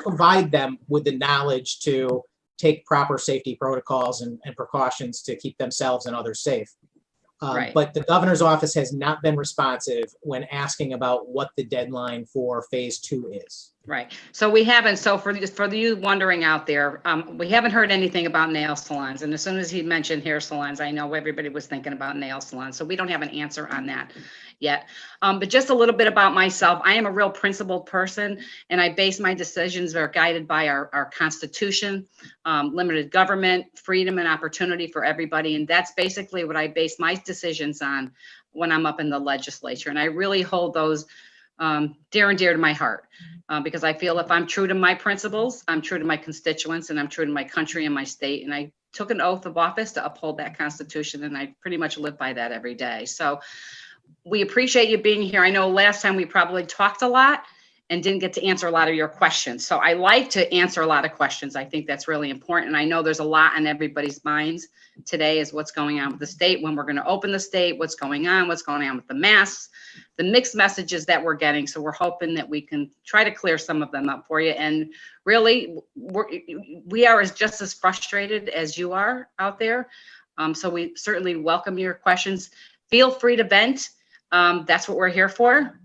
provide them with the knowledge to take proper safety protocols and precautions to keep themselves and others safe. Right. But the governor's office has not been responsive when asking about what the deadline for phase 2 is. Right. So we haven't. So for you wondering out there, we haven't heard anything about nail salons. And as soon as he mentioned hair salons, I know everybody was thinking about nail salons. So we don't have an answer on that yet. But just a little bit about myself. I am a real principled person, and I base my decisions are guided by our Constitution, limited government, freedom and opportunity for everybody. And that's basically what I base my decisions on when I'm up in the legislature. And I really hold those dear and dear to my heart, because I feel if I'm true to my principles, I'm true to my constituents, and I'm true to my country and my state. And I took an oath of office to uphold that Constitution, and I pretty much live by that every day. So we appreciate you being here. I know last time we probably talked a lot and didn't get to answer a lot of your questions. So I like to answer a lot of questions. I think that's really important. And I know there's a lot on everybody's minds today is what's going on with the state, when we're going to open the state, what's going on with the masks, the mixed messages that we're getting. So we're hoping that we can try to clear some of them up for you. And really, we are just as frustrated as you are out there. So we certainly welcome your questions. Feel free to vent. That's what we're here for.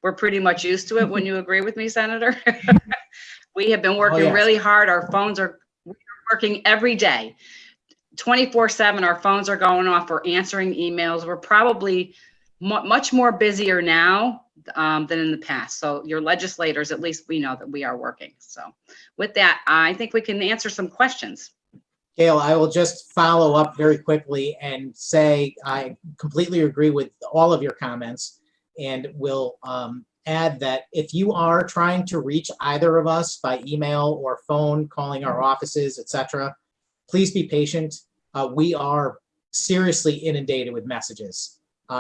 We're pretty much used to it. When you agree with me, Senator? We have been working really hard. Our phones are working every day, 24/7. Our phones are going off. We're answering emails. We're probably much more busier now than in the past. So your legislators, at least we know that we are working. So with that, I think we can answer some questions. Gale, I will just follow up very quickly and say I completely agree with all of your comments, and will add that if you are trying to reach either of us by email or phone, calling our offices, etc., please be patient. We are seriously inundated with messages.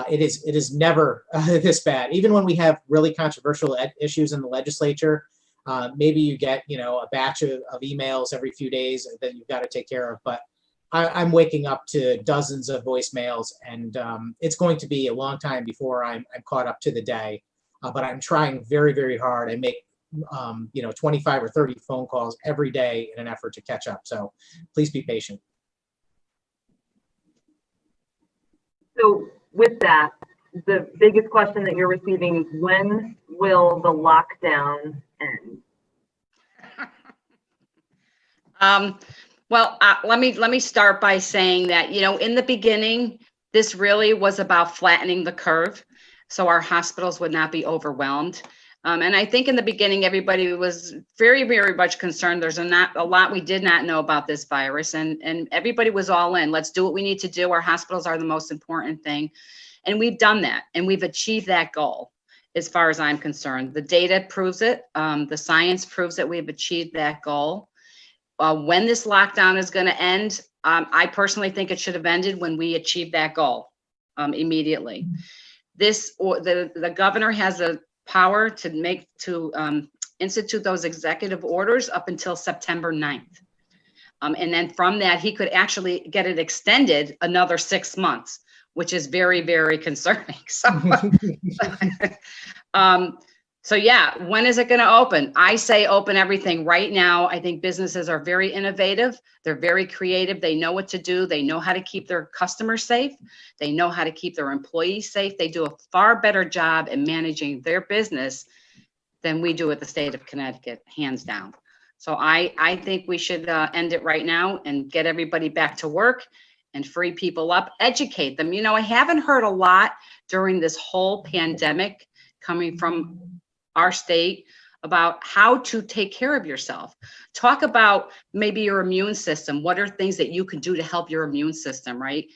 It is never this bad. Even when we have really controversial issues in the legislature, maybe you get, a batch of emails every few days that you've got to take care of. But I'm waking up to dozens of voicemails, and it's going to be a long time before I'm caught up to the day. But I'm trying very, very hard. I make 25 or 30 phone calls every day in an effort to catch up. So please be patient. So with that, the biggest question that you're receiving is, when will the lockdown end? Let me start by saying that, in the beginning, this really was about flattening the curve so our hospitals would not be overwhelmed. And I think in the beginning, everybody was very, very much concerned. There's a lot we did not know about this virus, and everybody was all in. Let's do what we need to do. Our hospitals are the most important thing. And we've done that, and we've achieved that goal as far as I'm concerned. The data proves it. The science proves that we've achieved that goal. When this lockdown is going to end, I personally think it should have ended when we achieved that goal immediately. The governor has the power to institute those executive orders up until September 9th. And then from that, he could actually get it extended another 6 months, which is very, very concerning. So yeah, when is it going to open? I say open everything right now. I think businesses are very innovative. They're very creative. They know what to do. They know how to keep their customers safe. They know how to keep their employees safe. They do a far better job in managing their business than we do at the state of Connecticut, hands down. So I think we should end it right now and get everybody back to work and free people up, educate them. I haven't heard a lot during this whole pandemic coming from our state about how to take care of yourself. Talk about maybe your immune system. What are things that you can do to help your immune system, right?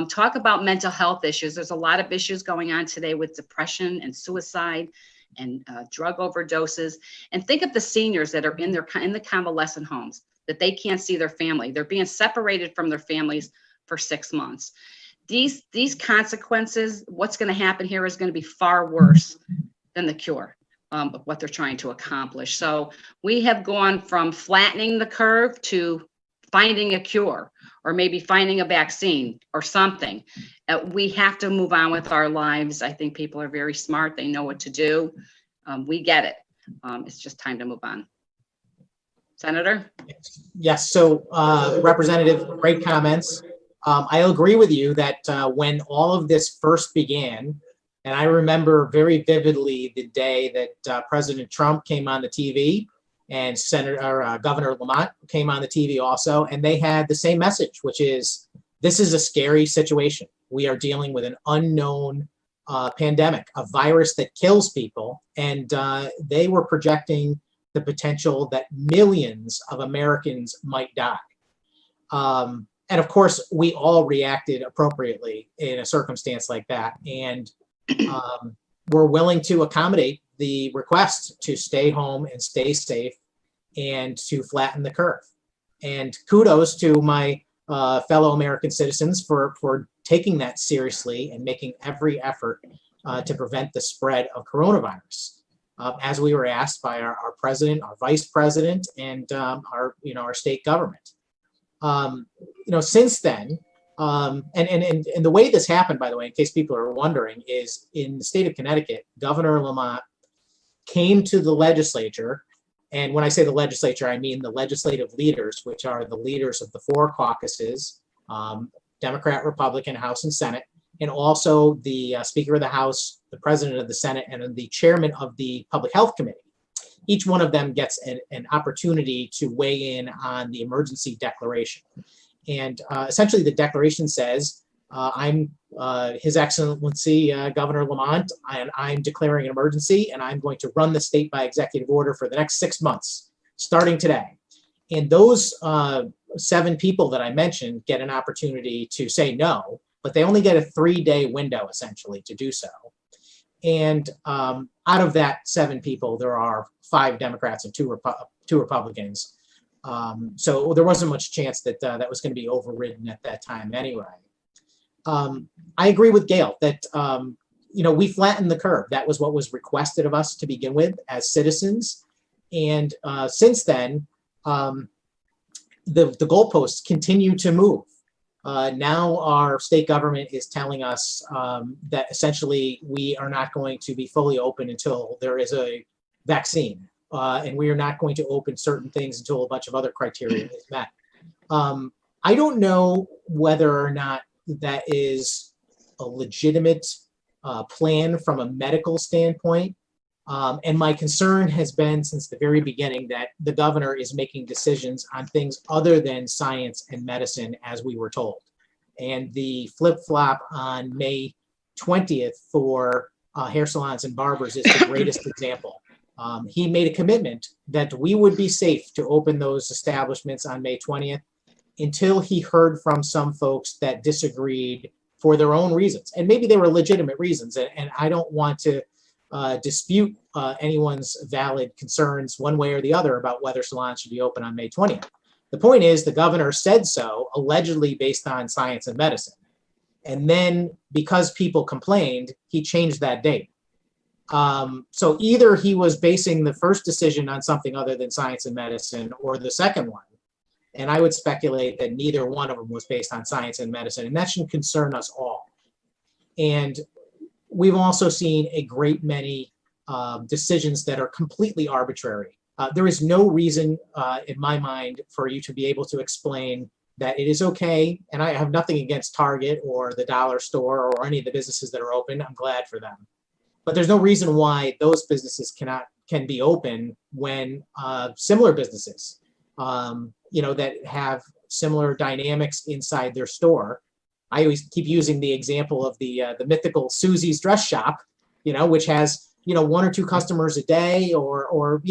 Talk about mental health issues. There's a lot of issues going on today with depression and suicide and drug overdoses. And think of the seniors that are in the convalescent homes, that they can't see their family. They're being separated from their families for 6 months. These consequences, what's going to happen here is going to be far worse than the cure of what they're trying to accomplish. So we have gone from flattening the curve to finding a cure, or maybe finding a vaccine or something. We have to move on with our lives. I think people are very smart. They know what to do. We get it. It's just time to move on. Senator? Yes, so Representative, great comments. I agree with you that when all of this first began, and I remember very vividly the day that President Trump came on the TV and Governor Lamont came on the TV also, and they had the same message, which is, this is a scary situation. We are dealing with an unknown pandemic, a virus that kills people, and they were projecting the potential that millions of Americans might die. And of course, we all reacted appropriately in a circumstance like that. And we're willing to accommodate the request to stay home and stay safe and to flatten the curve. And kudos to my fellow American citizens for taking that seriously and making every effort to prevent the spread of coronavirus. As we were asked by our president, our vice president, and our state government. Since then, and the way this happened, by the way, in case people are wondering, is in the state of Connecticut, Governor Lamont came to the legislature, and when I say the legislature, I mean the legislative leaders, which are the leaders of the four caucuses, Democrat, Republican, House, and Senate, and also the Speaker of the House, the President of the Senate, and the Chairman of the Public Health Committee. Each one of them gets an opportunity to weigh in on the emergency declaration. And essentially the declaration says, I'm His Excellency Governor Lamont, and I'm declaring an emergency, and I'm going to run the state by executive order for the next 6 months, starting today. And those 7 people that I mentioned get an opportunity to say no, but they only get a 3-day window essentially to do so. And out of that 7 people, there are 5 Democrats and 2 Republicans. So there wasn't much chance that that was going to be overridden at that time anyway. I agree with Gale that, we flattened the curve. That was what was requested of us to begin with as citizens. And since then, the goalposts continue to move. Now our state government is telling us that essentially we are not going to be fully open until there is a vaccine. And we are not going to open certain things until a bunch of other criteria is met. I don't know whether or not that is a legitimate plan from a medical standpoint. And my concern has been since the very beginning that the governor is making decisions on things other than science and medicine, as we were told. And the flip-flop on May 20th for hair salons and barbers is the greatest example. He made a commitment that we would be safe to open those establishments on May 20th until he heard from some folks that disagreed for their own reasons. And maybe they were legitimate reasons. And I don't want to dispute anyone's valid concerns one way or the other about whether salons should be open on May 20th. The point is the governor said so, allegedly based on science and medicine. And then because people complained, he changed that date. So either he was basing the first decision on something other than science and medicine or the second one. And I would speculate that neither one of them was based on science and medicine. And that should concern us all. And we've also seen a great many decisions that are completely arbitrary. There is no reason in my mind for you to be able to explain that it is okay. And I have nothing against Target or the dollar store or any of the businesses that are open. I'm glad for them. But there's no reason why those businesses can be open when similar businesses, that have similar dynamics inside their store. I always keep using the example of the mythical Susie's dress shop, which has 1 or 2 customers a day, or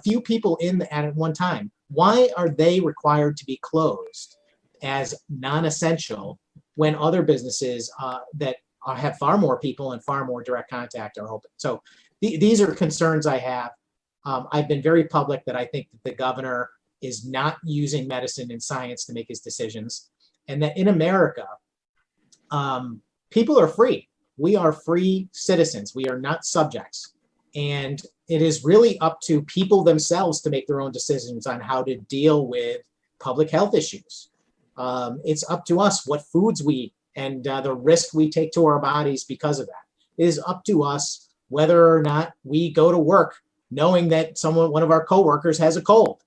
few people in at one time. Why are they required to be closed as non-essential when other businesses that have far more people and far more direct contact are open? So these are concerns I have. I've been very public that I think that the governor is not using medicine and science to make his decisions, and that in America, people are free. We are free citizens. We are not subjects. And it is really up to people themselves to make their own decisions on how to deal with public health issues. It's up to us what foods we eat and the risk we take to our bodies because of that. It is up to us whether or not we go to work knowing that one of our coworkers has a cold.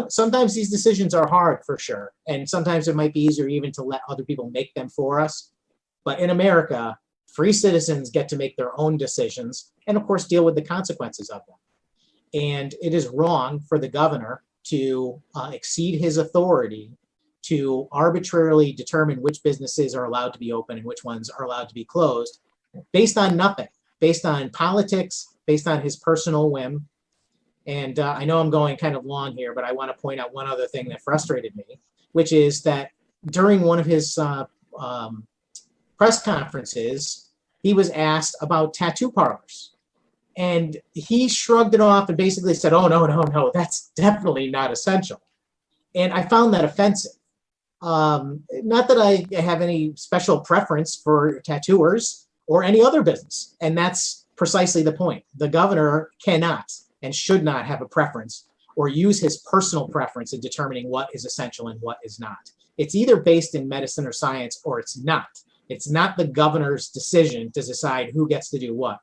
Sometimes these decisions are hard for sure. And sometimes it might be easier even to let other people make them for us. But in America, free citizens get to make their own decisions and, of course, deal with the consequences of them. And it is wrong for the governor to exceed his authority to arbitrarily determine which businesses are allowed to be open and which ones are allowed to be closed based on nothing, based on politics, based on his personal whim. And I know I'm going kind of long here, but I want to point out one other thing that frustrated me, which is that during one of his press conferences, he was asked about tattoo parlors. And he shrugged it off and basically said, oh, no, that's definitely not essential. And I found that offensive. Not that I have any special preference for tattooers or any other business. And that's precisely the point. The governor cannot and should not have a preference or use his personal preference in determining what is essential and what is not. It's either based in medicine or science or it's not. It's not the governor's decision to decide who gets to do what.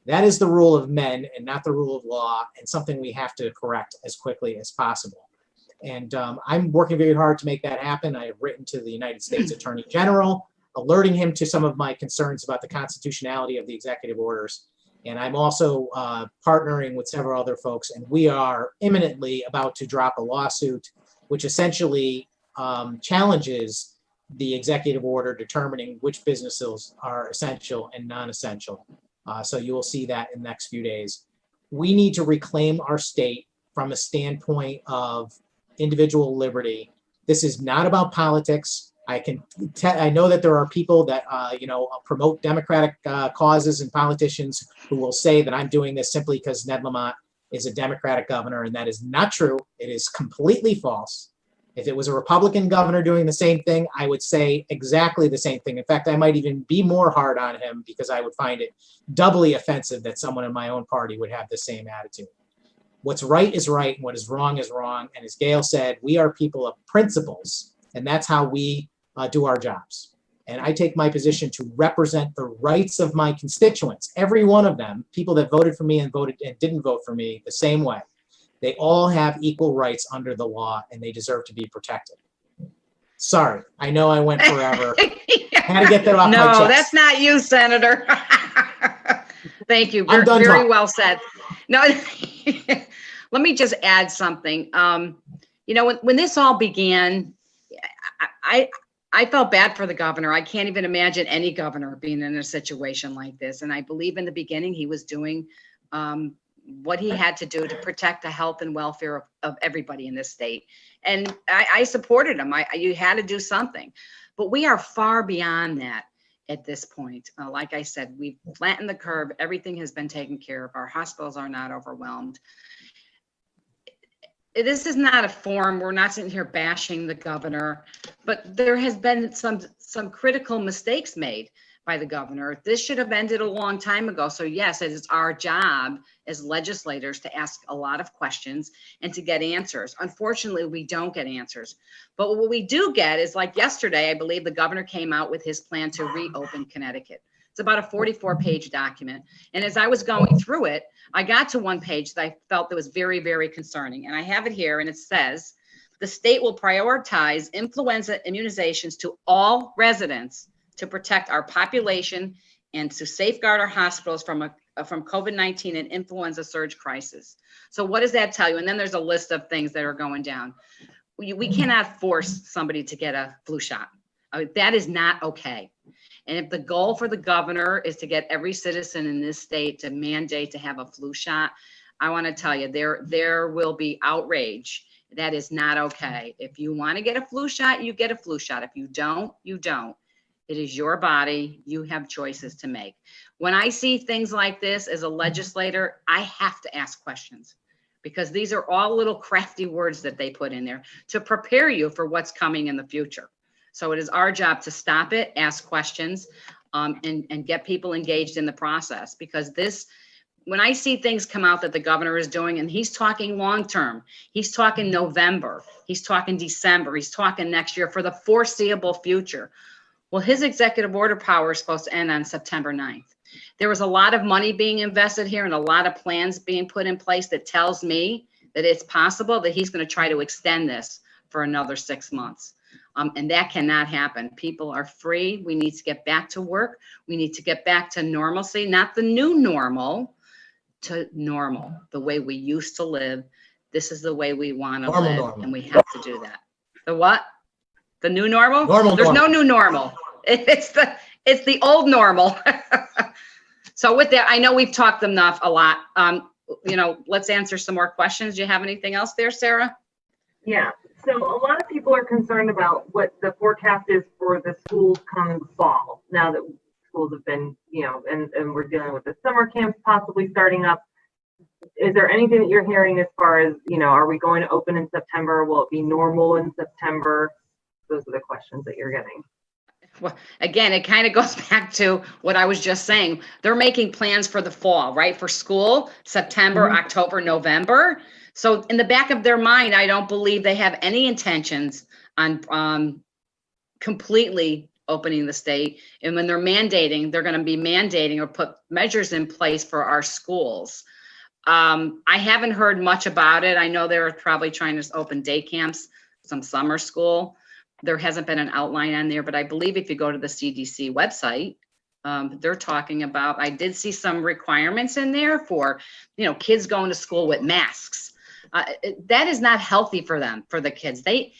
That is the rule of men and not the rule of law, and something we have to correct as quickly as possible. And I'm working very hard to make that happen. I have written to the United States Attorney General, alerting him to some of my concerns about the constitutionality of the executive orders. And I'm also partnering with several other folks, and we are imminently about to drop a lawsuit which essentially challenges the executive order determining which businesses are essential and non-essential. So you will see that in the next few days. We need to reclaim our state from a standpoint of individual liberty. This is not about politics. I know that there are people that promote democratic causes and politicians who will say that I'm doing this simply because Ned Lamont is a Democratic governor, and that is not true. It is completely false. If it was a Republican governor doing the same thing, I would say exactly the same thing. In fact, I might even be more hard on him because I would find it doubly offensive that someone in my own party would have the same attitude. What's right is right, and what is wrong is wrong. And as Gale said, we are people of principles, and that's how we do our jobs. And I take my position to represent the rights of my constituents, every one of them, people that voted for me and voted and didn't vote for me the same way. They all have equal rights under the law, and they deserve to be protected. Sorry, I know I went forever. I had to get that off my chest. No, that's not you, Senator. Thank you. I'm done Very talking. well said. No, let me just add something. When this all began, I felt bad for the governor. I can't even imagine any governor being in a situation like this. And I believe in the beginning he was doing what he had to do to protect the health and welfare of everybody in this state. And I supported him. You had to do something. But we are far beyond that at this point. Like I said, we've flattened the curve. Everything has been taken care of. Our hospitals are not overwhelmed. This is not a forum. We're not sitting here bashing the governor, but there has been some critical mistakes made by the governor. This should have ended a long time ago. So yes, it is our job as legislators to ask a lot of questions and to get answers. Unfortunately, we don't get answers. But what we do get is, like yesterday, I believe the governor came out with his plan to reopen Connecticut. It's about a 44-page document. And as I was going through it, I got to one page that I felt that was very, very concerning. And I have it here, and it says, the state will prioritize influenza immunizations to all residents to protect our population and to safeguard our hospitals from COVID-19 and influenza surge crisis. So what does that tell you? And then there's a list of things that are going down. We cannot force somebody to get a flu shot. That is not okay. And if the goal for the governor is to get every citizen in this state to mandate to have a flu shot, I want to tell you, there will be outrage. That is not okay. If you want to get a flu shot, you get a flu shot. If you don't, you don't. It is your body. You have choices to make. When I see things like this as a legislator, I have to ask questions, because these are all little crafty words that they put in there to prepare you for what's coming in the future. So it is our job to stop it, ask questions, and get people engaged in the process, because when I see things come out that the governor is doing, and he's talking long-term, he's talking November, he's talking December, he's talking next year for the foreseeable future. Well, his executive order power is supposed to end on September 9th. There was a lot of money being invested here and a lot of plans being put in place that tells me that it's possible that he's going to try to extend this for another 6 months. And that cannot happen. People are free. We need to get back to work. We need to get back to normalcy, not the new normal, to normal, the way we used to live. This is the way we want to live, Normal. and we have to do that. The what? The new normal? Normal. There's no new normal. It's the old normal. So with that, I know we've talked enough a lot. Let's answer some more questions. Do you have anything else there, Sarah? Yeah. So a lot of people are concerned about what the forecast is for the schools come fall. Now that schools have been, and we're dealing with the summer camps possibly starting up. Is there anything that you're hearing as far as, are we going to open in September? Will it be normal in September? Those are the questions that you're getting. Well, again, it kind of goes back to what I was just saying. They're making plans for the fall, right? For school, September, October, November. So in the back of their mind, I don't believe they have any intentions on completely opening the state. And when they're mandating, they're going to be mandating or put measures in place for our schools. I haven't heard much about it. I know they're probably trying to open day camps, some summer school. There hasn't been an outline on there, but I believe if you go to the CDC website, they're talking about, I did see some requirements in there for, kids going to school with masks. That is not healthy for them, for the kids. They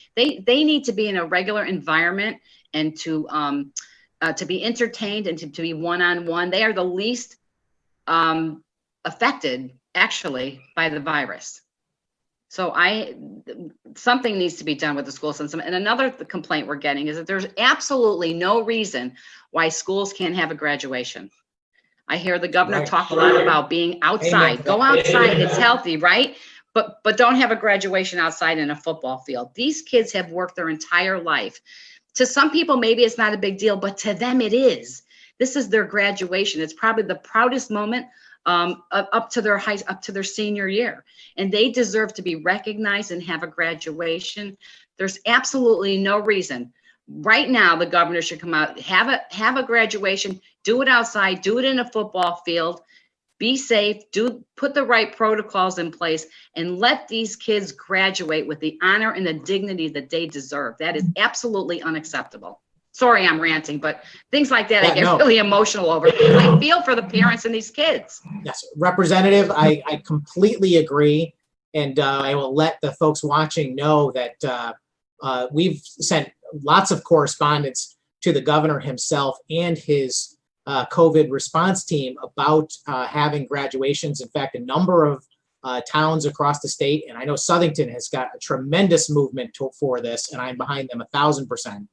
need to be in a regular environment and to be entertained and to be one-on-one. They are the least affected actually by the virus. So something needs to be done with the school system. And another complaint we're getting is that there's absolutely no reason why schools can't have a graduation. I hear the governor talk a lot about being outside. Go outside, it's healthy, right? But don't have a graduation outside in a football field. These kids have worked their entire life. To some people, maybe it's not a big deal, but to them it is. This is their graduation. It's probably the proudest moment up to their senior year, and they deserve to be recognized and have a graduation. There's absolutely no reason. Right now, the governor should come out, have a graduation, do it outside, do it in a football field, be safe, put the right protocols in place, and let these kids graduate with the honor and the dignity that they deserve. That is absolutely unacceptable. Sorry, I'm ranting, but things like that, I get really emotional over. I feel for the parents and these kids. Yes, Representative, I completely agree. And I will let the folks watching know that we've sent lots of correspondence to the governor himself and his COVID response team about having graduations. In fact, a number of towns across the state, and I know Southington has got a tremendous movement for this, and I'm behind them 1,000%.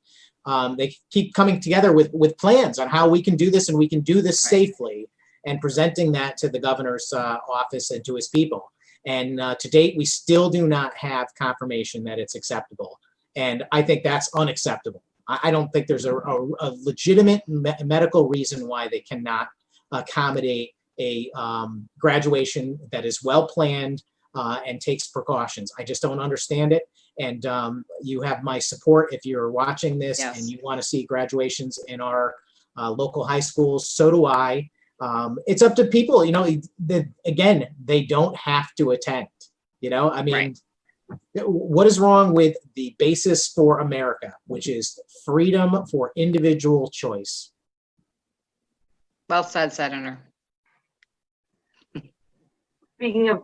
They keep coming together with plans on how we can do this, and we can do this safely, and presenting that to the governor's office and to his people. And to date, we still do not have confirmation that it's acceptable. And I think that's unacceptable. I don't think there's a legitimate medical reason why they cannot accommodate a graduation that is well planned and takes precautions. I just don't understand it. And you have my support if you're watching this and you want to see graduations in our local high schools. So do I. It's up to people, again, they don't have to attend, I mean, what is wrong with the basis for America, which is freedom for individual choice? Well said, Senator. Speaking of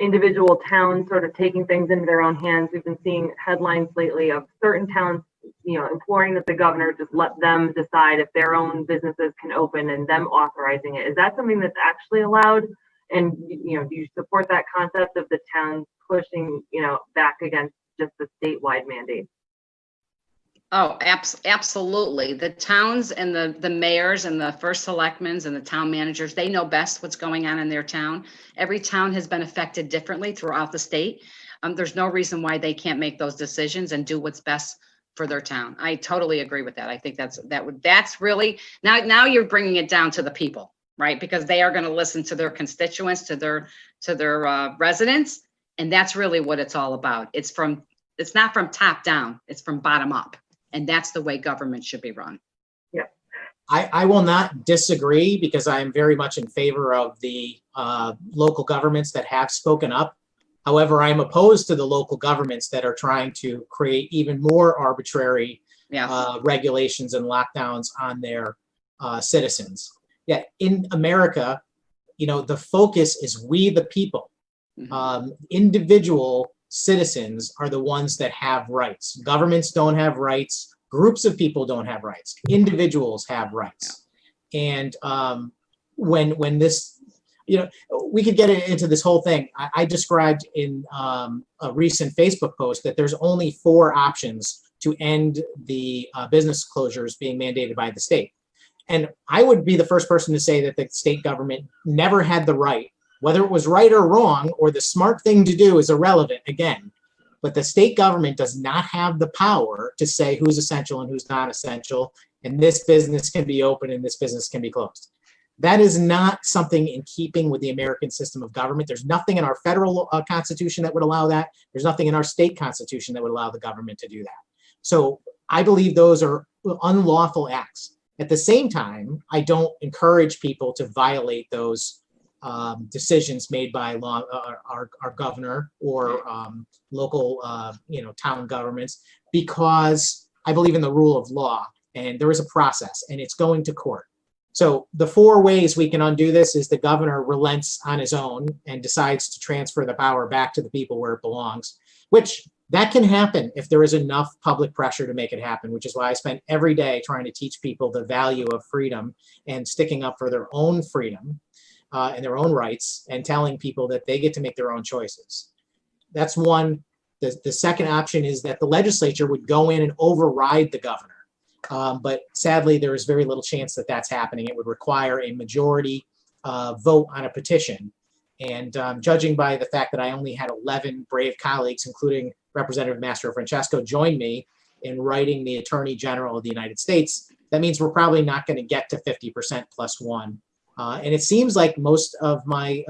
individual towns sort of taking things into their own hands, we've been seeing headlines lately of certain towns, imploring that the governor just let them decide if their own businesses can open and them authorizing it. Is that something that's actually allowed? And, do you support that concept of the towns pushing, back against just the statewide mandate? Oh, absolutely. The towns and the mayors and the first selectmen and the town managers, they know best what's going on in their town. Every town has been affected differently throughout the state. There's no reason why they can't make those decisions and do what's best for their town. I totally agree with that. I think that's really, now you're bringing it down to the people, right? Because they are going to listen to their constituents, to their residents. And that's really what it's all about. It's not from top down, it's from bottom up. And that's the way government should be run. Yeah. I will not disagree, because I am very much in favor of the local governments that have spoken up However, I'm opposed to the local governments that are trying to create even more arbitrary Yes. regulations and lockdowns on their citizens. Yet in America, the focus is we the people. Individual citizens are the ones that have rights. Governments don't have rights. Groups of people don't have rights. Individuals have rights. And when this, we could get into this whole thing. I described in a recent Facebook post that there's only 4 options to end the business closures being mandated by the state. And I would be the first person to say that the state government never had the right, whether it was right or wrong, or the smart thing to do is irrelevant again. But the state government does not have the power to say who's essential and who's not essential, and this business can be open and this business can be closed. That is not something in keeping with the American system of government. There's nothing in our federal constitution that would allow that. There's nothing in our state constitution that would allow the government to do that. So I believe those are unlawful acts. At the same time, I don't encourage people to violate those decisions made by our governor or local, town governments, because I believe in the rule of law, and there is a process, and it's going to court. So the 4 ways we can undo this is the governor relents on his own and decides to transfer the power back to the people where it belongs, which that can happen if there is enough public pressure to make it happen, which is why I spend every day trying to teach people the value of freedom and sticking up for their own freedom and their own rights, and telling people that they get to make their own choices. That's one. The second option is that the legislature would go in and override the governor. But sadly, there is very little chance that that's happening. It would require a majority vote on a petition. And judging by the fact that I only had 11 brave colleagues, including Representative Mastrofrancesco, join me in writing the Attorney General of the United States, that means we're probably not going to get to 50% plus 1. And it seems like most of my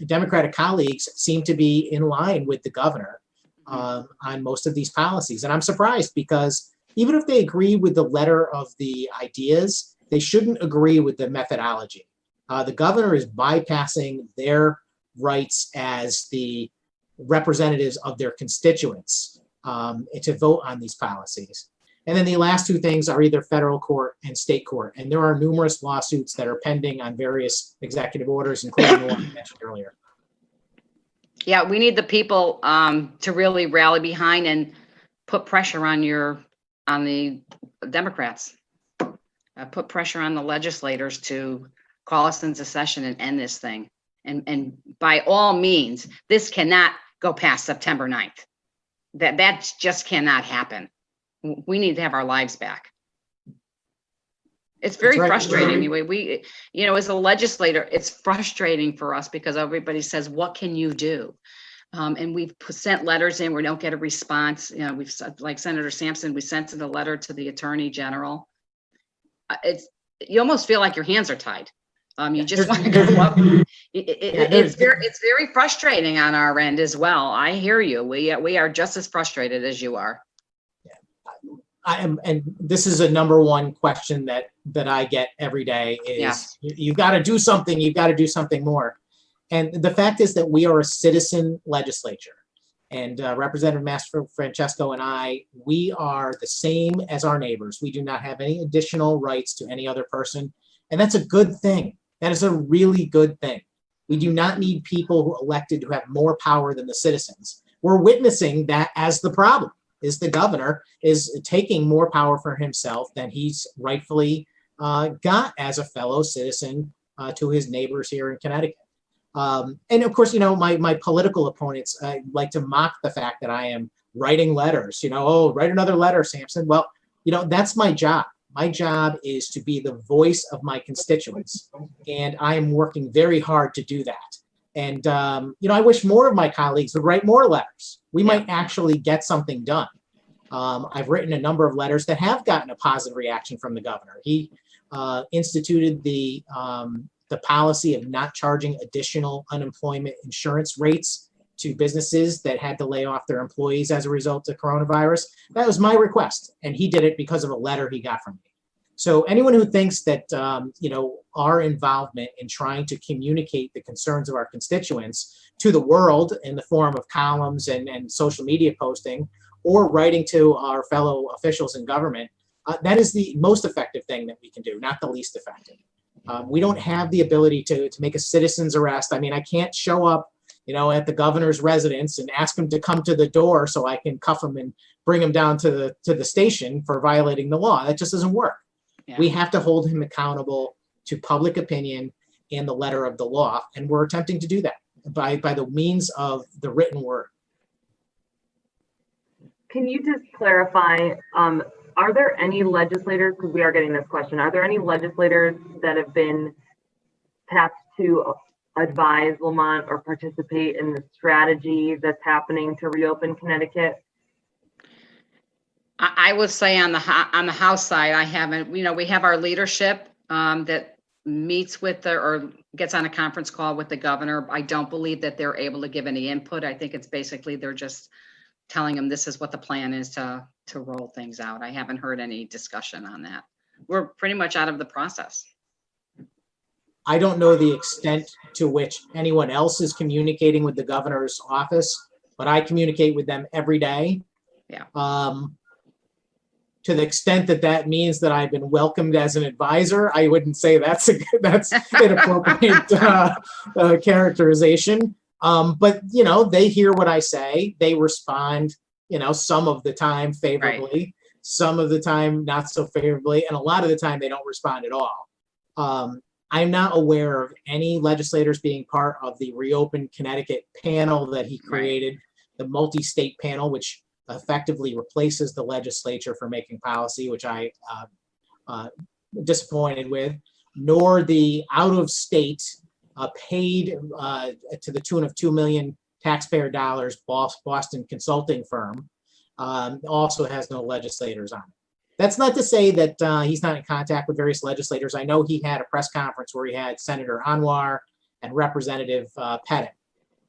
Democratic colleagues seem to be in line with the governor on most of these policies. And I'm surprised, because even if they agree with the letter of the ideas, they shouldn't agree with the methodology. The governor is bypassing their rights as the representatives of their constituents to vote on these policies. And then the last 2 things are either federal court and state court. And there are numerous lawsuits that are pending on various executive orders, including the one I mentioned earlier. Yeah, we need the people to really rally behind and put pressure on the Democrats. Put pressure on the legislators to call us into session and end this thing. And by all means, this cannot go past September 9th. That just cannot happen. We need to have our lives back. It's very frustrating. We, as a legislator, it's frustrating for us because everybody says, what can you do? And we've sent letters in, we don't get a response. We've, like Senator Sampson, we sent a letter to the Attorney General. You almost feel like your hands are tied. You just want to go up. It's very frustrating on our end as well. I hear you. We are just as frustrated as you are. I am, and this is a number 1 question that I get every day is, you've got to do something. You've got to do something more. And the fact is that we are a citizen legislature, and Representative Mastrofrancesco and I, we are the same as our neighbors. We do not have any additional rights to any other person, and that's a good thing. That is a really good thing. We do not need people who elected to have more power than the citizens. We're witnessing that as the problem. Is the governor is taking more power for himself than he's rightfully got as a fellow citizen to his neighbors here in Connecticut. And of course, my political opponents like to mock the fact that I am writing letters, oh, write another letter, Sampson. Well, that's my job. My job is to be the voice of my constituents, and I am working very hard to do that. And, I wish more of my colleagues would write more letters. We might actually get something done. I've written a number of letters that have gotten a positive reaction from the governor. He instituted the policy of not charging additional unemployment insurance rates to businesses that had to lay off their employees as a result of coronavirus. That was my request, and he did it because of a letter he got from me. So anyone who thinks that, our involvement in trying to communicate the concerns of our constituents to the world in the form of columns and social media posting, or writing to our fellow officials in government, that is the most effective thing that we can do, not the least effective. We don't have the ability to make a citizen's arrest. I mean, I can't show up, at the governor's residence and ask him to come to the door so I can cuff him and bring him down to the station for violating the law. That just doesn't work. Yeah. We have to hold him accountable to public opinion and the letter of the law, and we're attempting to do that by the means of the written word. Can you just clarify, are there any legislators, because we are getting this question, are there any legislators that have been tapped to advise Lamont or participate in the strategy that's happening to reopen Connecticut? I would say on the House side, I haven't, we have our leadership that meets with or gets on a conference call with the governor. I don't believe that they're able to give any input. I think it's basically they're just telling them this is what the plan is to roll things out. I haven't heard any discussion on that. We're pretty much out of the process. I don't know the extent to which anyone else is communicating with the governor's office, but I communicate with them every day. Yeah. To the extent that means that I've been welcomed as an advisor, I wouldn't say that's inappropriate characterization. But they hear what I say. They respond, some of the time favorably, right. Some of the time not so favorably, and a lot of the time they don't respond at all. I'm not aware of any legislators being part of the Reopen Connecticut panel that he created, right. The multi-state panel, which effectively replaces the legislature for making policy, which I disappointed with, nor the out-of-state paid to the tune of $2 million taxpayer dollars Boston consulting firm also has no legislators on it. That's not to say that he's not in contact with various legislators. I know he had a press conference where he had Senator Anwar and Representative Pettit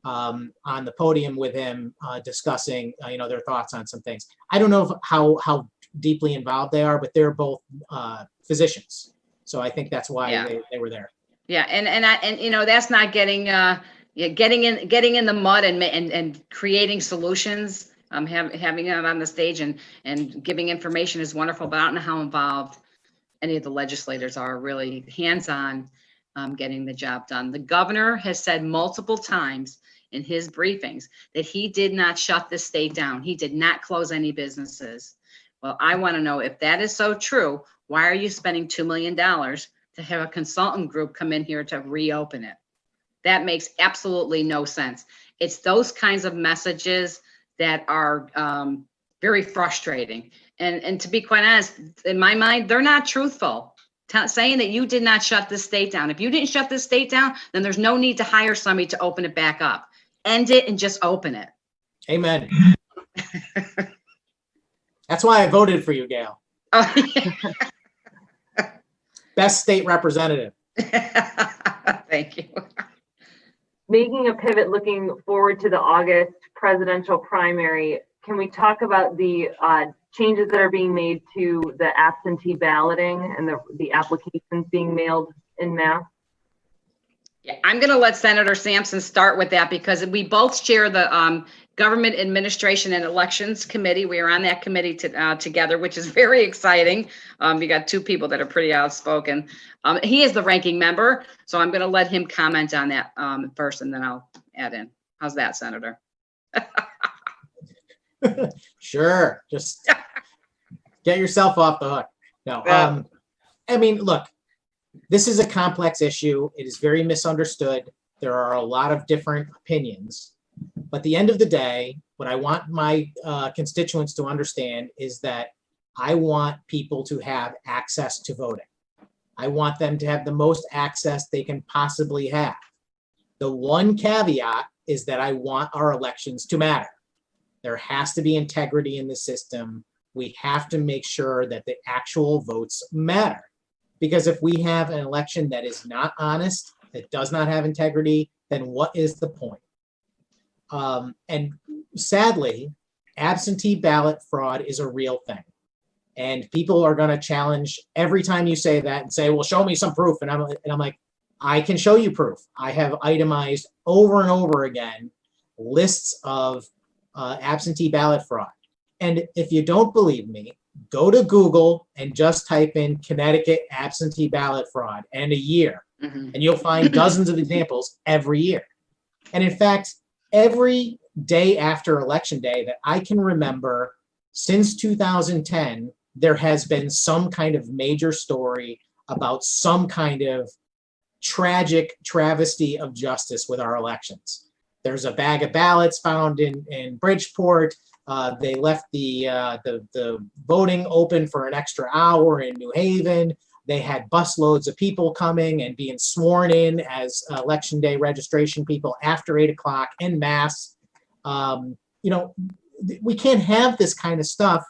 on the podium with him discussing their thoughts on some things. I don't know how deeply involved they are, but they're both physicians, so I think that's why they were there. Yeah, and that's not getting in the mud and creating solutions. Having them on the stage and giving information is wonderful, but I don't know how involved any of the legislators are really hands-on getting the job done. The governor has said multiple times in his briefings that he did not shut the state down. He did not close any businesses. Well, I want to know if that is so true, why are you spending $2 million to have a consultant group come in here to reopen it? That makes absolutely no sense. It's those kinds of messages that are very frustrating. And to be quite honest, in my mind, they're not truthful. Saying that you did not shut the state down. If you didn't shut the state down, then there's no need to hire somebody to open it back up. End it and just open it. Amen. That's why I voted for you, Gale. Oh, yeah. Best state representative. Thank you. Making a pivot, looking forward to the August presidential primary, can we talk about the changes that are being made to the absentee balloting and the applications being mailed en masse? Yeah, I'm going to let Senator Sampson start with that because we both share the Government Administration and Elections Committee. We are on that committee together, which is very exciting. We got two people that are pretty outspoken. He is the ranking member, so I'm going to let him comment on that first, and then I'll add in. How's that, Senator? Sure. Just get yourself off the hook. No, I mean, look, this is a complex issue. It is very misunderstood. There are a lot of different opinions. But at the end of the day, what I want my constituents to understand is that I want people to have access to voting. I want them to have the most access they can possibly have. The one caveat is that I want our elections to matter. There has to be integrity in the system. We have to make sure that the actual votes matter. Because if we have an election that is not honest, that does not have integrity, then what is the point? And sadly, absentee ballot fraud is a real thing. And people are going to challenge every time you say that and say, well, show me some proof. And I'm like, I can show you proof. I have itemized over and over again lists of absentee ballot fraud. And if you don't believe me, go to Google and just type in Connecticut absentee ballot fraud and a year, and you'll find dozens of examples every year. And in fact, every day after Election Day that I can remember since 2010, there has been some kind of major story about some kind of tragic travesty of justice with our elections. There's a bag of ballots found in Bridgeport. They left the voting open for an extra hour in New Haven. They had busloads of people coming and being sworn in as Election Day registration people after 8 o'clock en masse. We can't have this kind of stuff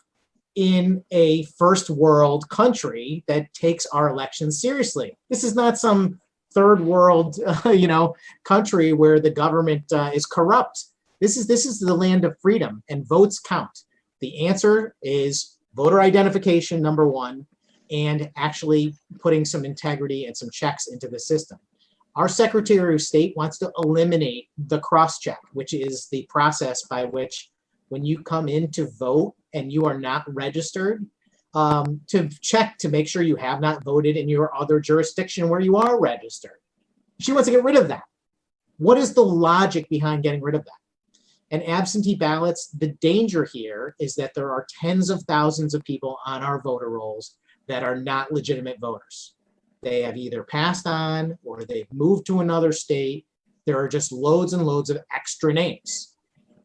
in a first world country that takes our elections seriously. This is not some third world, country where the government is corrupt. This is the land of freedom, and votes count. The answer is voter identification, number one, and actually putting some integrity and some checks into the system. Our Secretary of State wants to eliminate the cross-check, which is the process by which when you come in to vote and you are not registered, to check to make sure you have not voted in your other jurisdiction where you are registered. She wants to get rid of that. What is the logic behind getting rid of that? And absentee ballots, the danger here is that there are tens of thousands of people on our voter rolls that are not legitimate voters. They have either passed on or they've moved to another state. There are just loads and loads of extra names.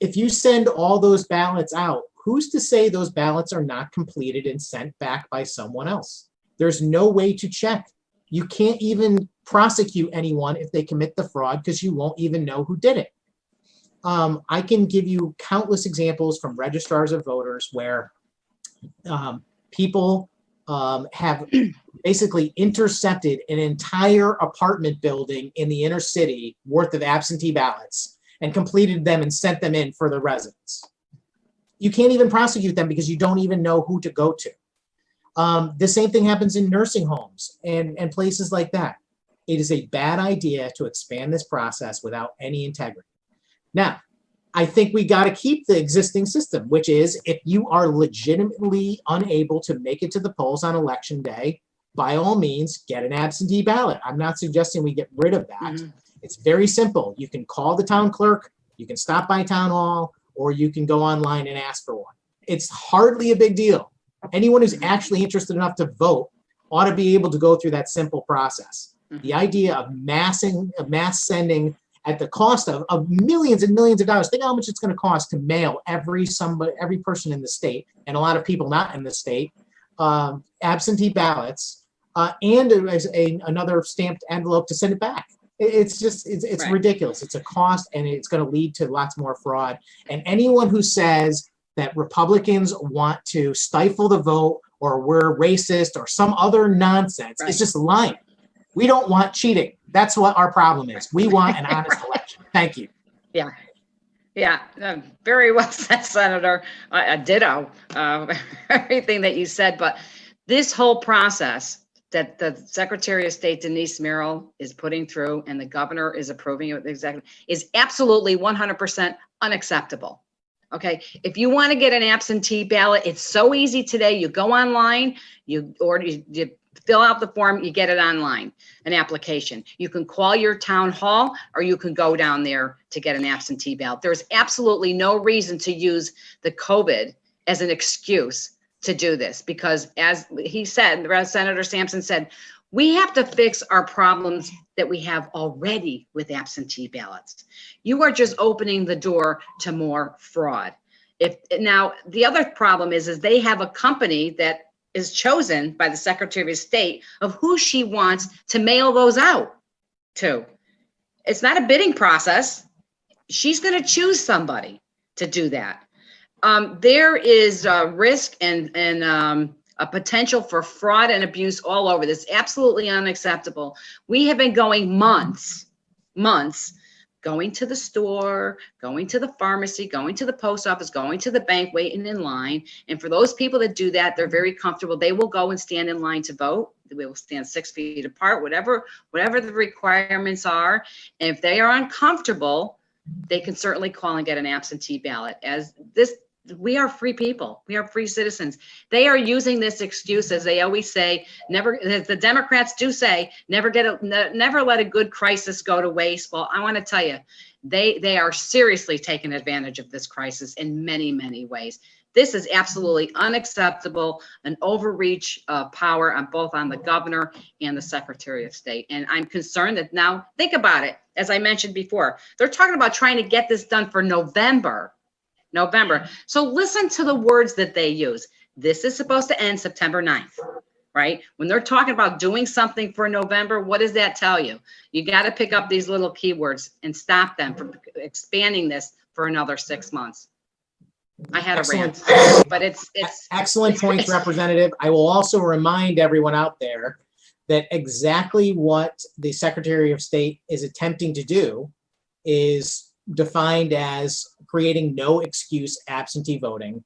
If you send all those ballots out, who's to say those ballots are not completed and sent back by someone else? There's no way to check. You can't even prosecute anyone if they commit the fraud because you won't even know who did it. I can give you countless examples from registrars of voters where people have basically intercepted an entire apartment building in the inner city worth of absentee ballots and completed them and sent them in for the residents. You can't even prosecute them because you don't even know who to go to. The same thing happens in nursing homes and places like that. It is a bad idea to expand this process without any integrity. Now, I think we got to keep the existing system, which is if you are legitimately unable to make it to the polls on Election Day, by all means, get an absentee ballot. I'm not suggesting we get rid of that. It's very simple. You can call the town clerk, you can stop by town hall, or you can go online and ask for one. It's hardly a big deal. Anyone who's actually interested enough to vote ought to be able to go through that simple process. The idea of mass sending at the cost of millions and millions of dollars. Think how much it's going to cost to mail every person in the state, and a lot of people not in the state, absentee ballots, and another stamped envelope to send it back. It's right. Ridiculous. It's a cost, and it's going to lead to lots more fraud. And anyone who says that Republicans want to stifle the vote or we're racist or some other nonsense, right, is just lying. We don't want cheating. That's what our problem is. We want an honest election. Thank you. Yeah. Very well said, Senator. Ditto everything that you said. But this whole process that the Secretary of State, Denise Merrill, is putting through and the governor is approving it with the executive is absolutely 100% unacceptable. Okay. If you want to get an absentee ballot, it's so easy today. You go online, you fill out the form, you get it online, an application. You can call your town hall or you can go down there to get an absentee ballot. There's absolutely no reason to use the COVID as an excuse to do this because, as he said, Senator Sampson said, we have to fix our problems that we have already with absentee ballots. You are just opening the door to more fraud. Now, the other problem is they have a company that is chosen by the Secretary of State of who she wants to mail those out to. It's not a bidding process. She's going to choose somebody to do that. There is risk and a potential for fraud and abuse all over this. Absolutely unacceptable. We have been going months going to the store, going to the pharmacy, going to the post office, going to the bank, waiting in line. And for those people that do that, they're very comfortable. They will go and stand in line to vote. They will stand 6 feet apart, whatever the requirements are. And if they are uncomfortable, they can certainly call and get an absentee ballot. As this, we are free people. We are free citizens. They are using this excuse, as they always say, never, as the Democrats do say, never let a good crisis go to waste. Well, I want to tell you, they are seriously taking advantage of this crisis in many, many ways. This is absolutely unacceptable, an overreach of power on both on the governor and the Secretary of State. And I'm concerned that now, think about it, as I mentioned before, they're talking about trying to get this done for November. So listen to the words that they use. This is supposed to end September 9th, right? When they're talking about doing something for November, what does that tell you? You got to pick up these little keywords and stop them from expanding this for another 6 months. I had a rant, but it's excellent points, Representative. I will also remind everyone out there that exactly what the Secretary of State is attempting to do is defined as creating no excuse absentee voting,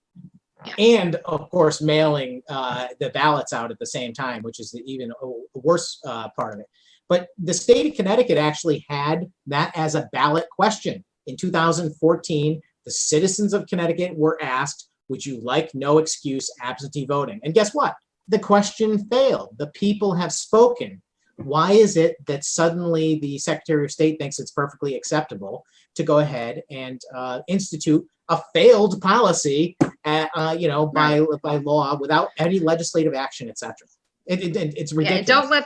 and of course mailing the ballots out at the same time, which is the even worse part of it. But the state of Connecticut actually had that as a ballot question. In 2014, the citizens of Connecticut were asked, would you like no excuse absentee voting? And guess what? The question failed. The people have spoken. Why is it that suddenly the Secretary of State thinks it's perfectly acceptable to go ahead and institute a failed policy, by law without any legislative action, et cetera? It's ridiculous.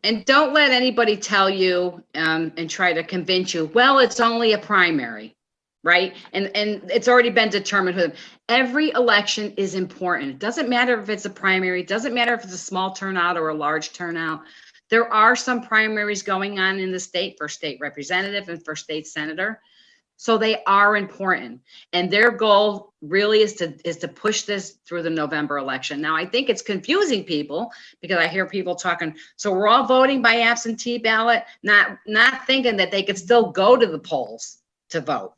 And don't let anybody tell you and try to convince you, well, it's only a primary, right? And it's already been determined who. Every election is important. It doesn't matter if it's a primary. It doesn't matter if it's a small turnout or a large turnout. There are some primaries going on in the state for state representative and for state senator. So they are important. And their goal really is to push this through the November election. Now, I think it's confusing people because I hear people talking, so we're all voting by absentee ballot, not thinking that they could still go to the polls to vote.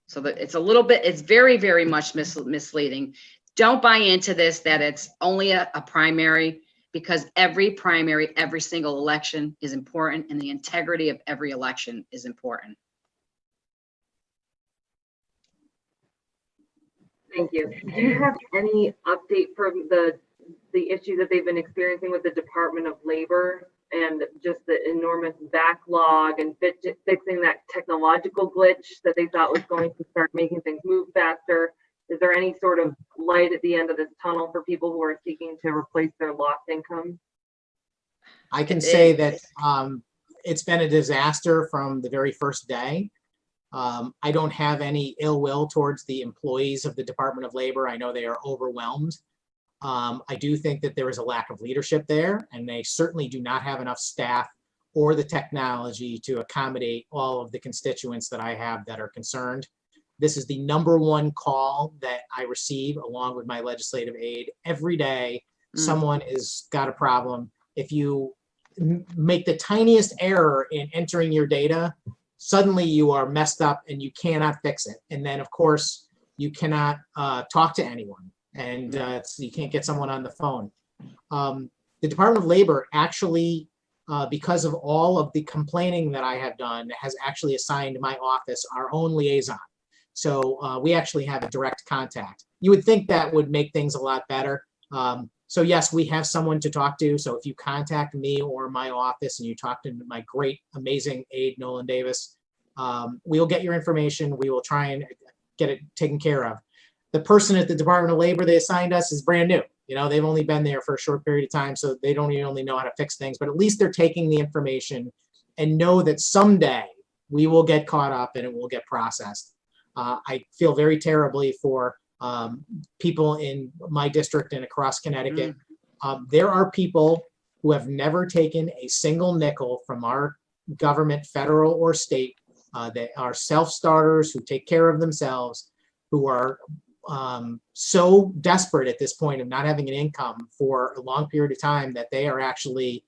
So that it's very, very much misleading. Don't buy into this, that it's only a primary, because every primary, every single election is important, and the integrity of every election is important. Thank you. Do you have any update from the issue that they've been experiencing with the Department of Labor and just the enormous backlog and fixing that technological glitch that they thought was going to start making things move faster? Is there any sort of light at the end of this tunnel for people who are seeking to replace their lost income? I can say that it's been a disaster from the very first day. I don't have any ill will towards the employees of the Department of Labor. I know they are overwhelmed. I do think that there is a lack of leadership there, and they certainly do not have enough staff or the technology to accommodate all of the constituents that I have that are concerned. This is the #1 call that I receive along with my legislative aide every day. Someone has got a problem. If you make the tiniest error in entering your data, suddenly you are messed up and you cannot fix it. And then of course you cannot talk to anyone, and you can't get someone on the phone. The Department of Labor actually, because of all of the complaining that I have done, has actually assigned my office our own liaison. So we actually have a direct contact. You would think that would make things a lot better. So yes, we have someone to talk to. So if you contact me or my office and you talk to my great, amazing aide, Nolan Davis, we will get your information. We will try and get it taken care of. The person at the Department of Labor they assigned us is brand new. You know, they've only been there for a short period of time, so they don't even only know how to fix things, but at least they're taking the information and know that someday we will get caught up and it will get processed. I feel very terribly for people in my district and across Connecticut. There are people who have never taken a single nickel from our government, federal or state, that are self-starters who take care of themselves, who are so desperate at this point of not having an income for a long period of time that they are actually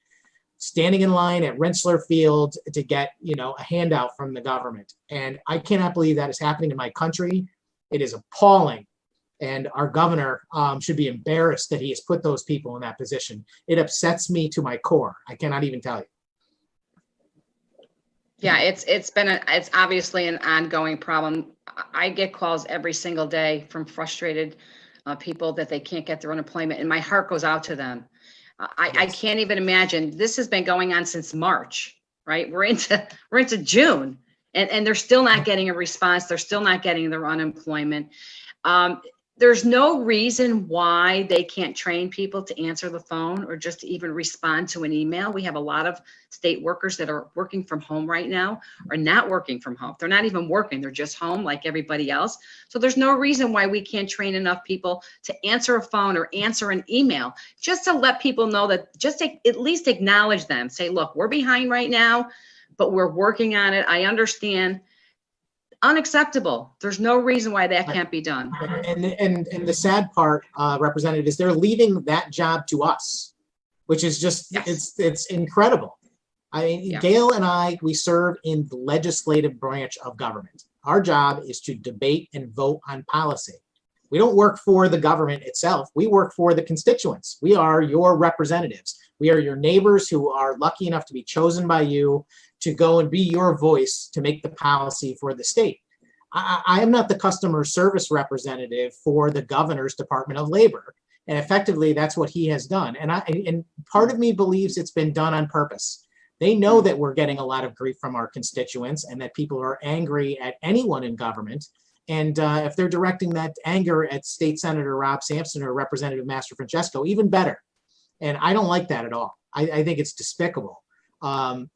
standing in line at Rensselaer Field to get, a handout from the government. And I cannot believe that is happening in my country. It is appalling. And our governor should be embarrassed that he has put those people in that position. It upsets me to my core. I cannot even tell you. Yeah, it's obviously an ongoing problem. I get calls every single day from frustrated people that they can't get their unemployment, and my heart goes out to them. I can't even imagine. This has been going on since March, right? We're into June, and they're still not getting a response. They're still not getting their unemployment. There's no reason why they can't train people to answer the phone or just to even respond to an email. We have a lot of state workers that are working from home right now, or not working from home. They're not even working. They're just home like everybody else. So there's no reason why we can't train enough people to answer a phone or answer an email, just to let people know that, just to at least acknowledge them. Say, look, we're behind right now, but we're working on it. I understand. Unacceptable. There's no reason why that can't be done. And the sad part, Representative, is they're leaving that job to us, which is just, it's incredible. I mean, Gale and I, we serve in the legislative branch of government. Our job is to debate and vote on policy. We don't work for the government itself. We work for the constituents. We are your representatives. We are your neighbors who are lucky enough to be chosen by you to go and be your voice to make the policy for the state. I am not the customer service representative for the governor's Department of Labor. And effectively, that's what he has done. And part of me believes it's been done on purpose. They know that we're getting a lot of grief from our constituents and that people are angry at anyone in government. And if they're directing that anger at State Senator Rob Sampson or Representative Mastrofrancesco, even better. And I don't like that at all. I think it's despicable.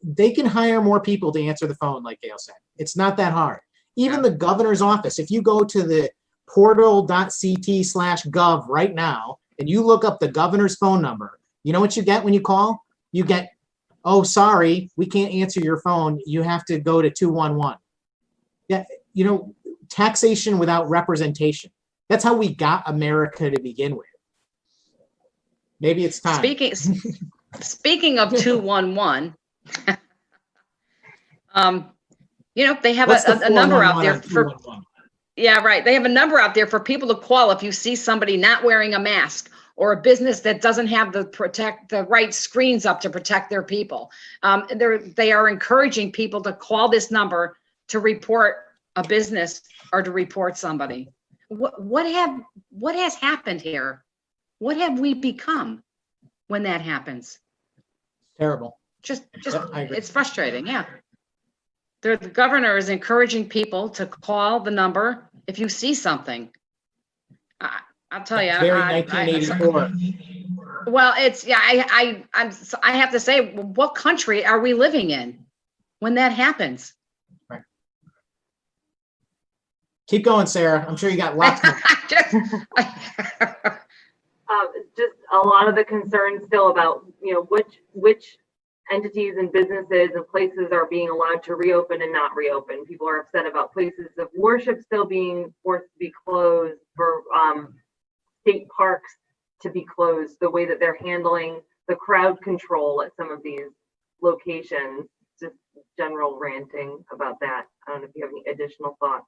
They can hire more people to answer the phone, like Gale said. It's not that hard. Even the governor's office, if you go to the portal.ct/gov right now and you look up the governor's phone number, you know what you get when you call? You get, oh, sorry, we can't answer your phone. You have to go to 211. Yeah, taxation without representation. That's how we got America to begin with. Maybe it's time. Speaking of 211, they have a number out there for, yeah, right. They have a number out there for people to call if you see somebody not wearing a mask or a business that doesn't have the right screens up to protect their people. They are encouraging people to call this number to report a business or to report somebody. What has happened here? What have we become when that happens? Terrible. Just it's frustrating. Yeah. The governor is encouraging people to call the number if you see something. I'll tell you. Very 1984. Well, I have to say, what country are we living in when that happens? Right. Keep going, Sarah. I'm sure you got lots more. Just a lot of the concerns still about, which entities and businesses and places are being allowed to reopen and not reopen. People are upset about places of worship still being forced to be closed, for state parks to be closed, the way that they're handling the crowd control at some of these locations. Just general ranting about that. I don't know if you have any additional thoughts.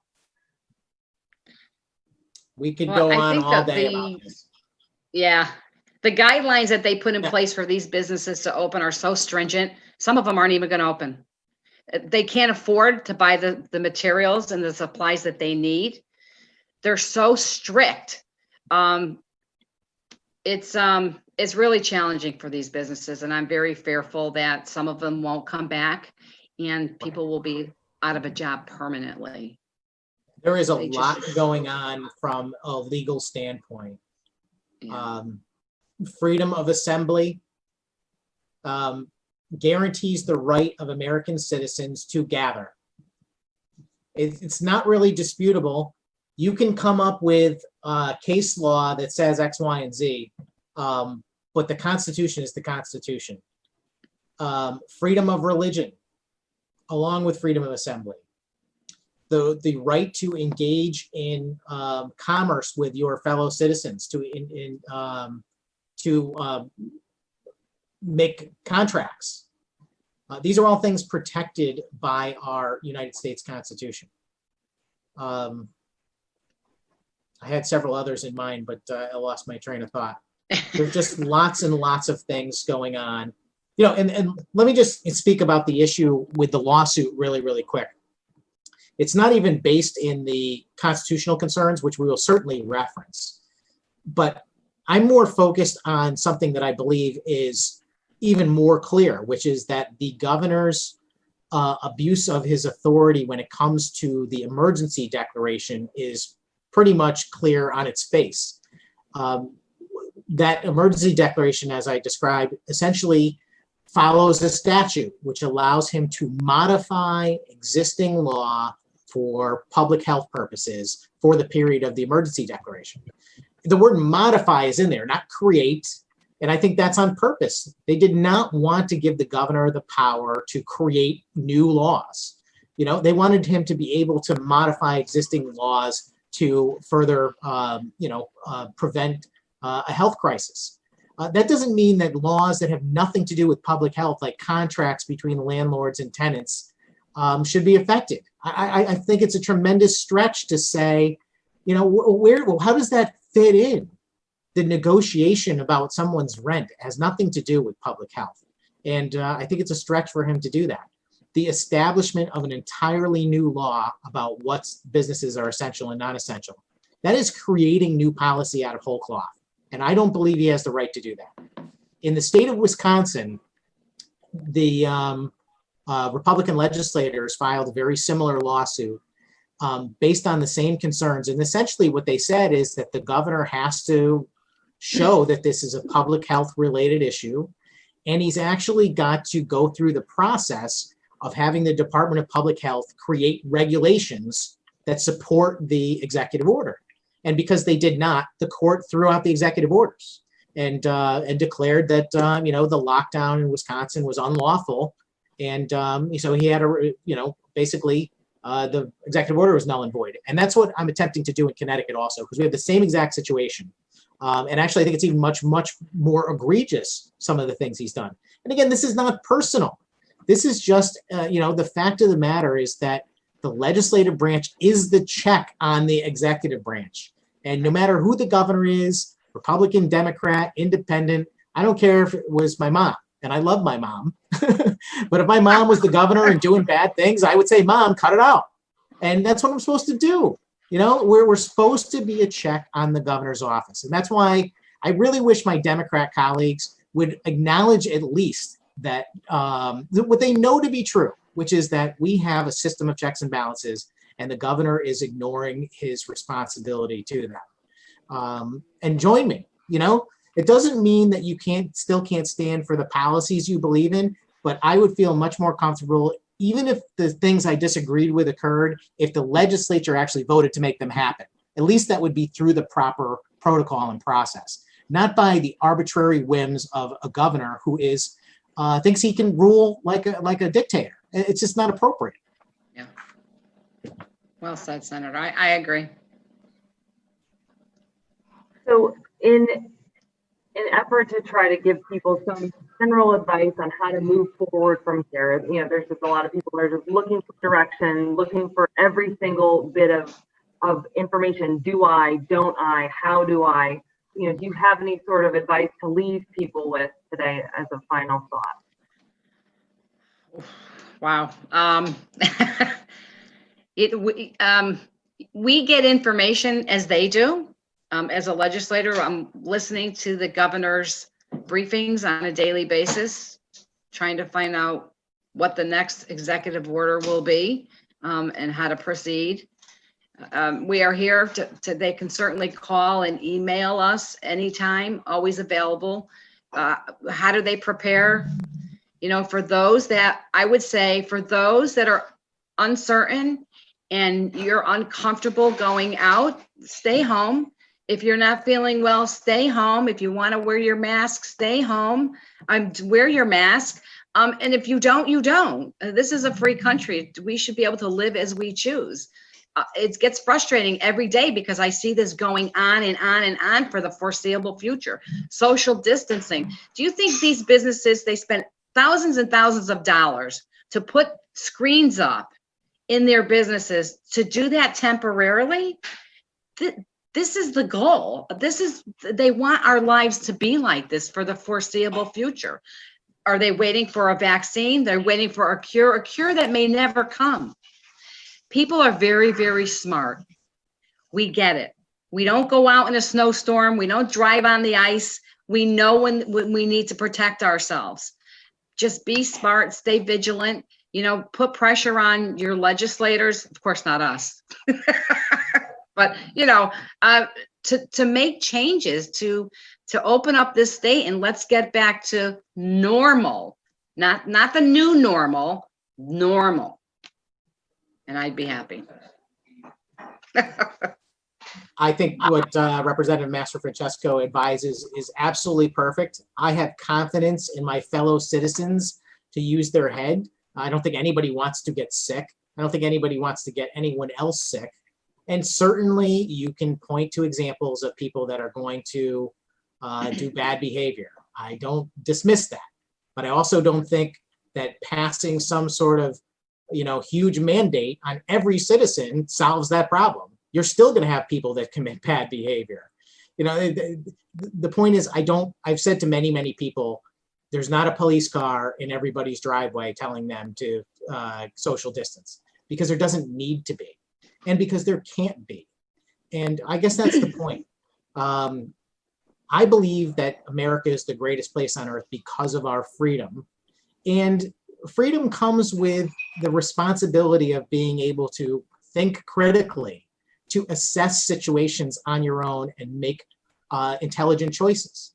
We could go on all day about this. Yeah. The guidelines that they put in place for these businesses to open are so stringent. Some of them aren't even going to open. They can't afford to buy the materials and the supplies that they need. They're so strict. It's really challenging for these businesses, and I'm very fearful that some of them won't come back and people will be out of a job permanently. There is a lot going on from a legal standpoint. Yeah. Freedom of assembly guarantees the right of American citizens to gather. It's not really disputable. You can come up with case law that says X, Y, and Z, but the Constitution is the Constitution. Freedom of religion, along with freedom of assembly. The right to engage in commerce with your fellow citizens, to make contracts, These are all things protected by our United States Constitution. I had several others in mind, but I lost my train of thought. There's just lots and lots of things going on. You know, and let me just speak about the issue with the lawsuit really, really quick. It's not even based in the constitutional concerns, which we will certainly reference. But I'm more focused on something that I believe is even more clear, which is that the governor's abuse of his authority when it comes to the emergency declaration is pretty much clear on its face. That emergency declaration, as I described, essentially follows a statute which allows him to modify existing law for public health purposes for the period of the emergency declaration. The word modify is in there, not create. And I think that's on purpose. They did not want to give the governor the power to create new laws. You know, they wanted him to be able to modify existing laws to further, prevent a health crisis. That doesn't mean that laws that have nothing to do with public health, like contracts between landlords and tenants, should be affected. I think it's a tremendous stretch to say, you know, how does that fit in? The negotiation about someone's rent has nothing to do with public health. And I think it's a stretch for him to do that. The establishment of an entirely new law about what businesses are essential and non-essential, that is creating new policy out of whole cloth. And I don't believe he has the right to do that. In the state of Wisconsin, the Republican legislators filed a very similar lawsuit based on the same concerns. And essentially what they said is that the governor has to show that this is a public health related issue. And he's actually got to go through the process of having the Department of Public Health create regulations that support the executive order. And because they did not, the court threw out the executive orders and declared that, the lockdown in Wisconsin was unlawful. And so he had basically the executive order was null and void. And that's what I'm attempting to do in Connecticut also, because we have the same exact situation. And actually, I think it's even much, much more egregious, some of the things he's done. And again, this is not personal. This is just, the fact of the matter is that the legislative branch is the check on the executive branch. And no matter who the governor is, Republican, Democrat, Independent, I don't care if it was my mom. And I love my mom. But if my mom was the governor and doing bad things, I would say, Mom, cut it out. And that's what I'm supposed to do. We're supposed to be a check on the governor's office. And that's why I really wish my Democrat colleagues would acknowledge at least that what they know to be true, which is that we have a system of checks and balances, and the governor is ignoring his responsibility to that. And join me. It doesn't mean that you still can't stand for the policies you believe in, but I would feel much more comfortable, even if the things I disagreed with occurred, if the legislature actually voted to make them happen. At least that would be through the proper protocol and process, not by the arbitrary whims of a governor who thinks he can rule like a dictator. It's just not appropriate. Yeah. Well said, Senator. I agree. So in an effort to try to give people some general advice on how to move forward from here, there's just a lot of people that are just looking for direction, looking for every single bit of information. Do I, don't I, how do I, do you have any sort of advice to leave people with today as a final thought? Wow. We get information as they do. As a legislator, I'm listening to the governor's briefings on a daily basis, trying to find out what the next executive order will be and how to proceed. We are here they can certainly call and email us anytime, always available. How do they prepare? For those that are uncertain and you're uncomfortable going out, stay home. If you're not feeling well, stay home. If you want to wear your mask, stay home. Wear your mask. And if you don't, you don't. This is a free country. We should be able to live as we choose. It gets frustrating every day because I see this going on and on and on for the foreseeable future. Social distancing. Do you think these businesses, they spend thousands and thousands of dollars to put screens up in their businesses, to do that temporarily, this is the goal. They want our lives to be like this for the foreseeable future. Are they waiting for a vaccine? They're waiting for a cure that may never come. People are very, very smart. We get it. We don't go out in a snowstorm. We don't drive on the ice. We know when we need to protect ourselves. Just be smart, stay vigilant, put pressure on your legislators. Of course, not us, but, to make changes, to open up this state, and let's get back to normal, not the new normal, normal. And I'd be happy. I think what Representative Mastrofrancesco advises is absolutely perfect. I have confidence in my fellow citizens to use their head. I don't think anybody wants to get sick. I don't think anybody wants to get anyone else sick. And certainly you can point to examples of people that are going to do bad behavior. I don't dismiss that, but I also don't think that passing some sort of, huge mandate on every citizen solves that problem. You're still going to have people that commit bad behavior. The point is, I've said to many, many people, there's not a police car in everybody's driveway telling them to social distance, because there doesn't need to be, and because there can't be. And I guess that's the point. I believe that America is the greatest place on earth because of our freedom. And freedom comes with the responsibility of being able to think critically, to assess situations on your own and make intelligent choices.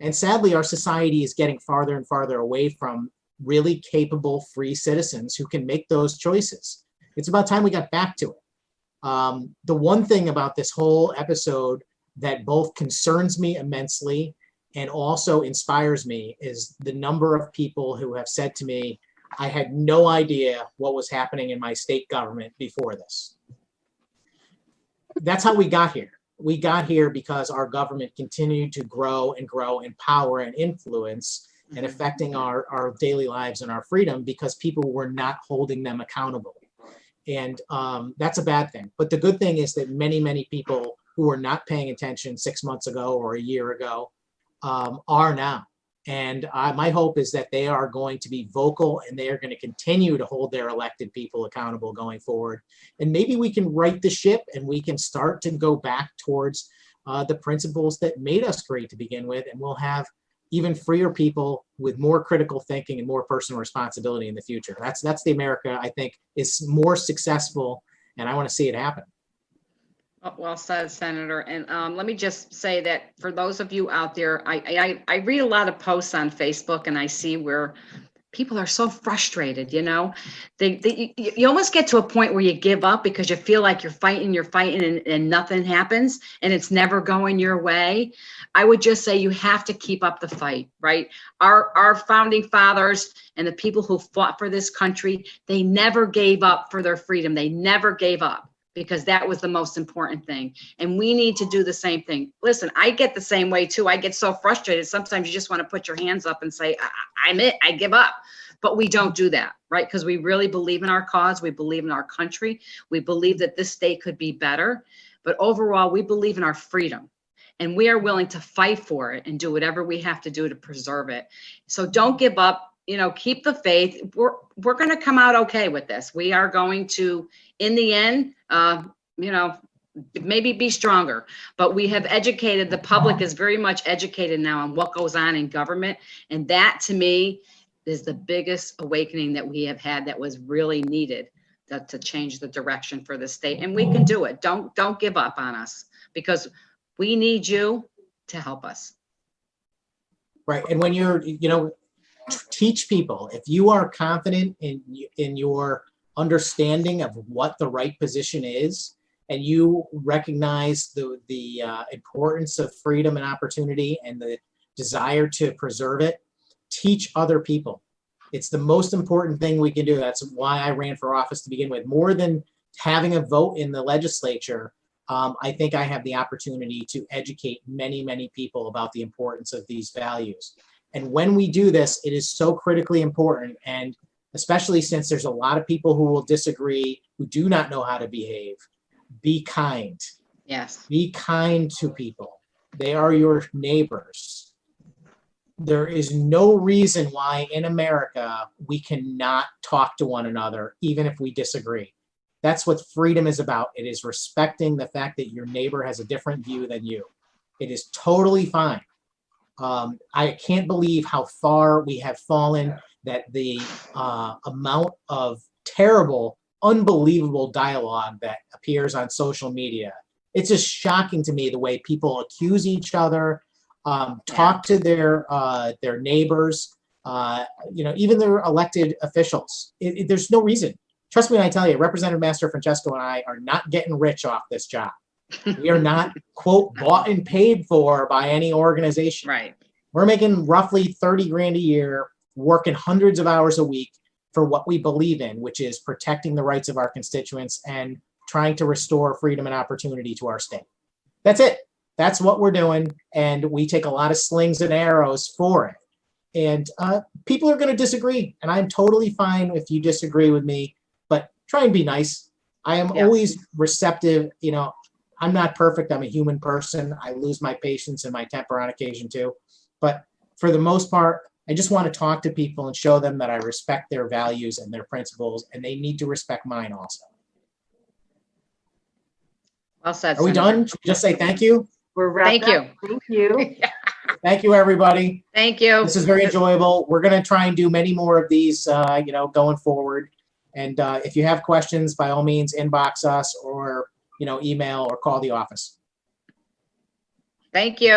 And sadly, our society is getting farther and farther away from really capable, free citizens who can make those choices. It's about time we got back to it. The one thing about this whole episode that both concerns me immensely and also inspires me is the number of people who have said to me, I had no idea what was happening in my state government before this. That's how we got here. We got here because our government continued to grow and grow in power and influence and affecting our daily lives and our freedom, because people were not holding them accountable. And that's a bad thing. But the good thing is that many, many people who were not paying attention 6 months ago or a year ago are now. And my hope is that they are going to be vocal, and they are going to continue to hold their elected people accountable going forward. And maybe we can right the ship, and we can start to go back towards the principles that made us great to begin with. And we'll have even freer people with more critical thinking and more personal responsibility in the future. That's the America I think is more successful, and I want to see it happen. Well said, Senator. And let me just say that for those of you out there, I read a lot of posts on Facebook, and I see where people are so frustrated, you almost get to a point where you give up because you feel like you're fighting and nothing happens and it's never going your way. I would just say you have to keep up the fight, right? Our founding fathers and the people who fought for this country, they never gave up for their freedom. They never gave up, because that was the most important thing. And we need to do the same thing. Listen, I get the same way too. I get so frustrated. Sometimes you just want to put your hands up and say, I give up. But we don't do that, right? Because we really believe in our cause. We believe in our country. We believe that this state could be better. But overall, we believe in our freedom. And we are willing to fight for it and do whatever we have to do to preserve it. So don't give up. Keep the faith. We're going to come out okay with this. We are going to, in the end, maybe be stronger, but we have educated, the public is very much educated now on what goes on in government. And that, to me, is the biggest awakening that we have had, that was really needed to change the direction for the state. And we can do it. Don't give up on us, because we need you to help us. Right. And when you're, teach people, if you are confident in your understanding of what the right position is, and you recognize the importance of freedom and opportunity and the desire to preserve it, teach other people. It's the most important thing we can do. That's why I ran for office to begin with. More than having a vote in the legislature, I think I have the opportunity to educate many, many people about the importance of these values. And when we do this, it is so critically important. And especially since there's a lot of people who will disagree, who do not know how to behave, be kind. Yes. Be kind to people. They are your neighbors. There is no reason why in America we cannot talk to one another, even if we disagree. That's what freedom is about. It is respecting the fact that your neighbor has a different view than you. It is totally fine. I can't believe how far we have fallen, that the amount of terrible, unbelievable dialogue that appears on social media. It's just shocking to me the way people accuse each other, talk to their neighbors, even their elected officials. There's no reason. Trust me when I tell you, Representative Mastrofrancesco and I are not getting rich off this job. We are not, quote, bought and paid for by any organization. Right. We're making roughly 30 grand a year, working hundreds of hours a week for what we believe in, which is protecting the rights of our constituents and trying to restore freedom and opportunity to our state. That's it. That's what we're doing. And we take a lot of slings and arrows for it. And people are going to disagree. And I'm totally fine if you disagree with me, but try and be nice. I am always receptive. I'm not perfect. I'm a human person. I lose my patience and my temper on occasion too. But for the most part, I just want to talk to people and show them that I respect their values and their principles, and they need to respect mine also. Well said. Are we done? Should we just say thank you? We're wrapped Thank you. up. Thank you. Thank you, everybody. Thank you. This is very enjoyable. We're going to try and do many more of these, going forward. And if you have questions, by all means, inbox us or, email or call the office. Thank you.